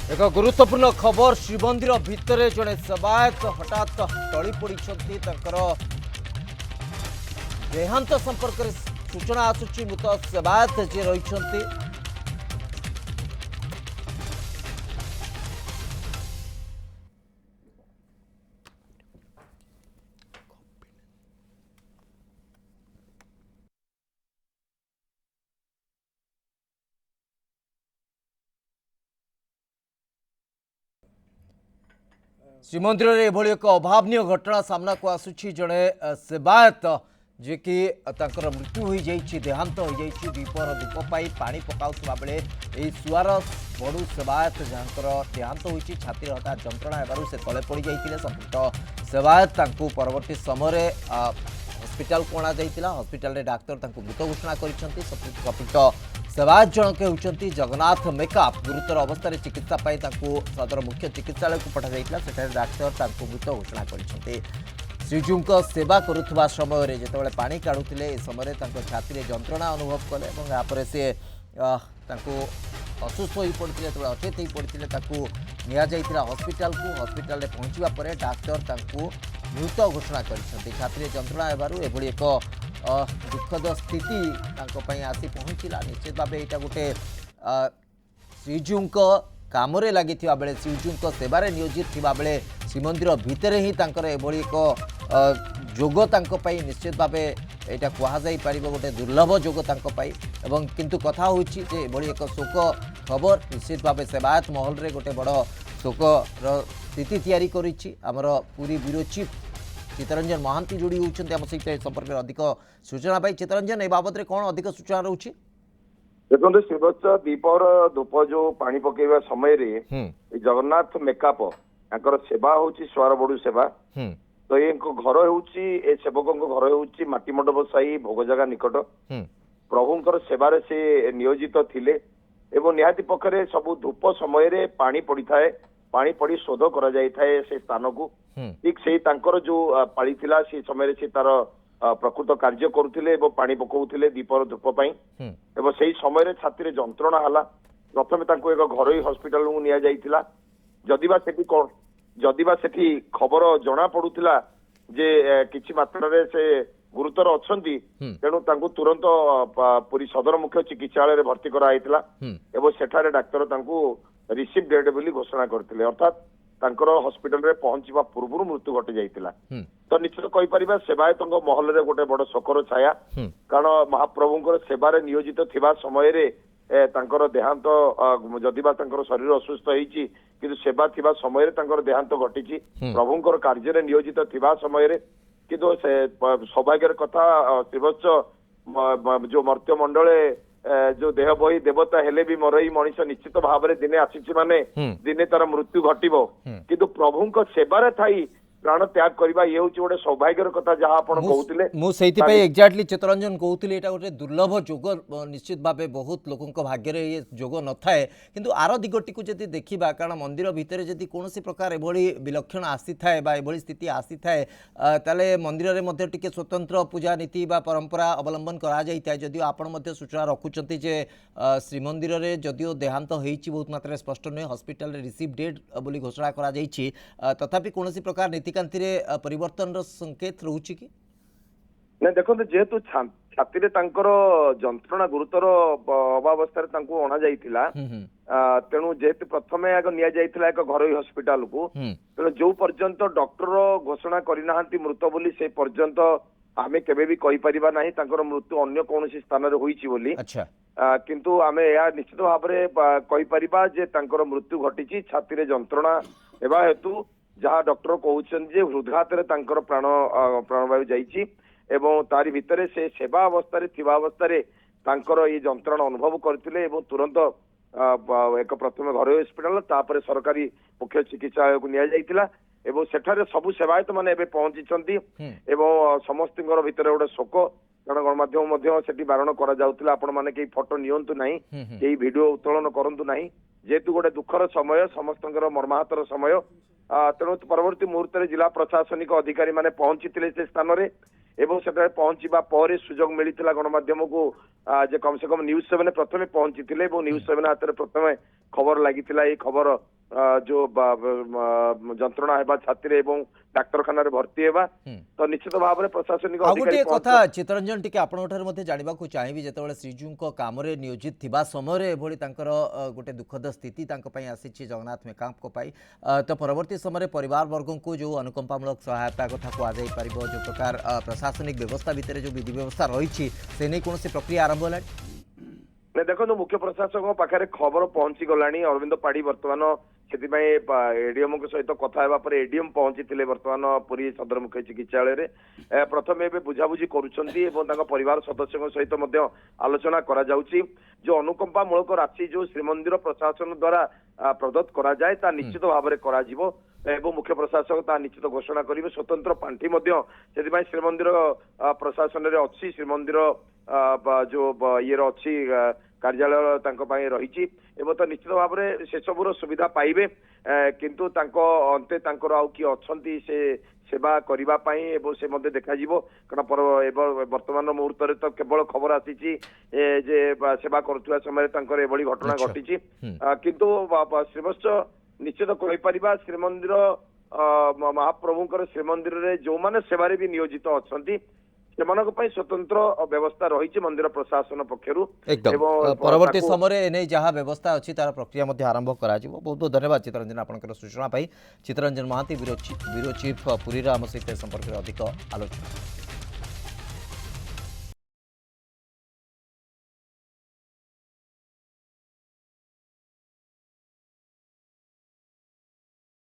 एक गुरुत्वपूर्ण खबर श्रीमंदिर भितर जड़े सेवायत हठात टली पड़ी देहांत संपर्क में सूचना आसूची मृत सेवायत जी रही श्रीमंदिर में एभली एक अभावनीय घटना सामना को आसूची जड़े सेवायत जे कि तांकर मृत्यु हो जाइए देहांत हो जाइए दीपर धूप पाई पानी पकाउवा बेले यही सुआर बड़ू सेवायत जहाँ देहांत हो छाती हठात जंत्रणा होगार से तले पड़ जाते संपुक्त सेवायत परवर्ती समय हस्पिटाल को अणाई हस्पिटाल डाक्तर मृत घोषणा कर संपुक्त सेवायत जनक होती जगन्नाथ मेकअप गुरुतर अवस्था चिकित्सा सदर मुख्य चिकित्सालय को पठाई सेठारे डाक्तर मृत घोषणा कर श्रीजू सेवा करुवा समय जिते पानी काढ़ुले ए समय छाती जंत्रणा अनुभव कले यापर से असुस्थ हो पड़ते अचेत हो पड़ते निया हस्पिटाल को हस्पिटाल पहुँचवा पर डाक्तर मृत घोषणा कर छाती जंत्रणा होगार एभली एक दुखद स्थिति आसी पहुँचला निश्चित भाव यहाँ गोटे श्रीजू काम लगी बेले श्रीजू सेवार नियोजित थिबा बेले श्रीमंदिर भितर ही एभली एक जोग निश्चित भाव यहाँ कहुई पार गोटे दुर्लभ जोग एवं किंतु कथा होची जे एभली एक शोक खबर निश्चित भाव सेवायत महल रे गोटे बड़ शोकर स्थिति तैयारी करिछि आमर पूरी ब्यूरो चीफ चित्तरंजन महांती जोड़ी होती आम सहित संपर्क में अधिक सूचना पाई चित्तरंजन ए बाबद कौन अधिक सूचना रोचे देखो शिवच दीपर धूप जो पानी पकेवा समय जगन्नाथ मेकअप यहाँ सेवा हूँ स्वार बड़ू सेवा तो ये घर हूँ सेवक घर हूँ माटीमंडप साई भोग जगह निकट प्रभुंर सेवार से नियोजित थिले एवं निहाती पक्षरे सब धूप समय पानी पड़ी थाए पानी पड़ी शोध करा जाय थाए से स्थान को ठीक से जो पाली थिला से समय से तार प्रकृत कार्य करुले पानी पकाउथिले दीपर धूप पाई एवं से समय छाती जंत्रणा हला प्रथम एक घरोई हॉस्पिटल को निया जाइथिला जदिबा सेठी खबर जना पड़ुथिला जे किछि मात्रा रे से गुरुतर अछंती तेणु तांको तुरंत पुरी सदर मुख्य चिकित्सालय भर्ती करा आइथिला एवं सेठारे डाक्तर तांको रिसीव डेड बोली घोषणा करथिले अर्थात तांकर हॉस्पिटल रे पहुंचवा पूर्व मृत्यु घटी जाइथिला तो निश्चित कहि परिबा सेवायत महल रे गोटे बड़ शोकर छाया कारण महाप्रभुंकर सेवारे नियोजित थिबा समय रे तांकर देहांत जदिबा तांकर शरीर असुस्थ होईची किंतु सेवा थिबा समय रे तांकर देहांत घटिची प्रभुंकर कार्य रे नियोजित थिबा समय रे किंतु सौभाग्यर कथा शिवच्च जो मर्त्य मंडले जो देह बही देवता हेले भी मरई मनीष निश्चित भाव में दिने आसी माने दिने तार मृत्यु घटिबो किंतु प्रभुंक सेवारे थाई प्राण त्याग करबा ये होची गोटे सौभाग्यर कथा जहाँ आपण कहउतिले मु सेहिति एक्जाक्टली चित्तरंजन कहउतिले एटा गोटे दुर्लभ जोग निश्चित भाव बहुत लोकंक भाग्य रे ये जोग न थाए किंतु आर दिगटी को जदि देखिबा कारण मंदिर भितर जदि कोनोसी प्रकार एभली विलक्षण आसी थाए बा एभली स्थिति आसी थाए ताले मंदिर रे मध्ये टिके स्वतंत्र पूजा नीति बा परंपरा अवलंबन करा जाई थाए जदिओ आपण मध्ये सूचना रखुचंती जे श्रीमंदिर रे जदिओ देहांत होईची बहुत मात्रा स्पष्ट नय हॉस्पिटल रे रिसीव डेड बोली घोषणा करा जाईची तथापि कोनोसी प्रकार नीति परिवर्तन संकेत रोचे कि नहीं देखो जेहेतु छाती जंत्रणा गुरुतर अवस्था अणा जाइथिला तेणु जेहेतु प्रथमे आग निया जाइथिला एक घरोई हॉस्पिटल को तेणु जो पर्यंत डॉक्टर घोषणा करना मृत बोली से पर्यंत आमे केबे भी कहि परिबा नाही तांकर मृत्यु अन्य कोनोसी स्थान रे होईची बोली अच्छा किंतु आमे या निश्चित भाव में कहि परिबा जे तांकर मृत्यु घटिची छाती रे जंत्रणा एबा हेतु जहाँ डॉक्टर कहते हृदघात प्राणवायु जाइए एवं तारी भितर से सेवा अवस्था अवस्था ये जंत्रणा अनुभव करते तुरंत एक प्रथम घर हॉस्पिटल तापर सरकारी मुख्य चिकित्सालय को निया एवं सेठारे सबु सेवायत माने एबे पहुंची एवं समस्त भितर गोटे शोक कारण गणमाध्यम सेठी बारण करा जाउतिला आपण माने के फोटो नियंतु नाही के वीडियो उत्तोलन करंतु नाही जेतु गोटे दुखर समय समस्त मर्माहतर समय तेणु परवर्ती मुहूर्त जिला प्रशासनिक अधिकारी माने पहुंची से स्थान रे एवं सेठारे पहुंचवा पर सुजोग मिलता गणमाध्यम को जे कम से कम न्यूज 7 प्रथमे पहुंची न्यूज 7 हाथ में प्रथमे खबर लगी खबर जो जंत्रणा हेबा छाती रे एवं डाक्तरखाना रे भर्ती हेबा तो निश्चित भाव में प्रशासनिक आ गोटे अधिकारी कथा चितरंजन टिके आपणठार जानवाक चाहिए जिते श्रीजू काम नियोजित थिबा समय एभली तांकर गोटे दुखद स्थिति आसी जगन्नाथ मेकांप तो परवर्ती समय परिवार वर्ग को जो अनुकंपामूलक सहायता कथा कहुई पार जो प्रकार प्रशासनिक व्यवस्था भितर जो विधि व्यवस्था रही से नहीं कौन प्रक्रिया आरंभ होगा देखो मुख्य प्रशासक पाखे खबर पहुंची गलानी अरविंद पाढ़ी बर्तमान से एडीएम सहित कथा एडीएम पहुंची बर्तमान पुरी सदर मुख्य चिकित्सालय प्रथम एवं बुझाबुझी कर परिवार सदस्यों सहित आलोचना करा जाउची जो अनुकंपामूलक राशि जो श्रीमंदिर प्रशासन द्वारा प्रदत्त करा जाए ता निश्चित भाव में करा जिवो एवं मुख्य प्रशासक ता निश्चित घोषणा करेंगे स्वतंत्र पांठी से श्रीमंदिर प्रशासन रे अच्छी श्रीमंदिर जो ये अच्छी कार्यालय रही तो निश्चित भाव में से सबूर सुविधा पाइबे किंतु अंते आउ किए अच्छी से सेवा करने से देखा कारण वर्तमान मुहूर्त तो केवल खबर आसी सेवा करुवा समय एभली घटना घटी किंतु श्रीवत्स निश्चित कहीपर श्रीमंदिर महाप्रभुंकर श्रीमंदिर रे जो माने सेवारे भी नियोजित अच्छा स्वतंत्र व्यवस्था रही मंदिर प्रशासन पक्षर परवर्ती समय नहीं जहाँ व्यवस्था अच्छी तार प्रक्रिया आरंभ करा बहुत बहुत धन्यवाद चितरंजन आपंकर सूचना चितरंजन महांती ब्यूरो चीफ पुरी आम सहित संपर्क में अधिक आलोचना।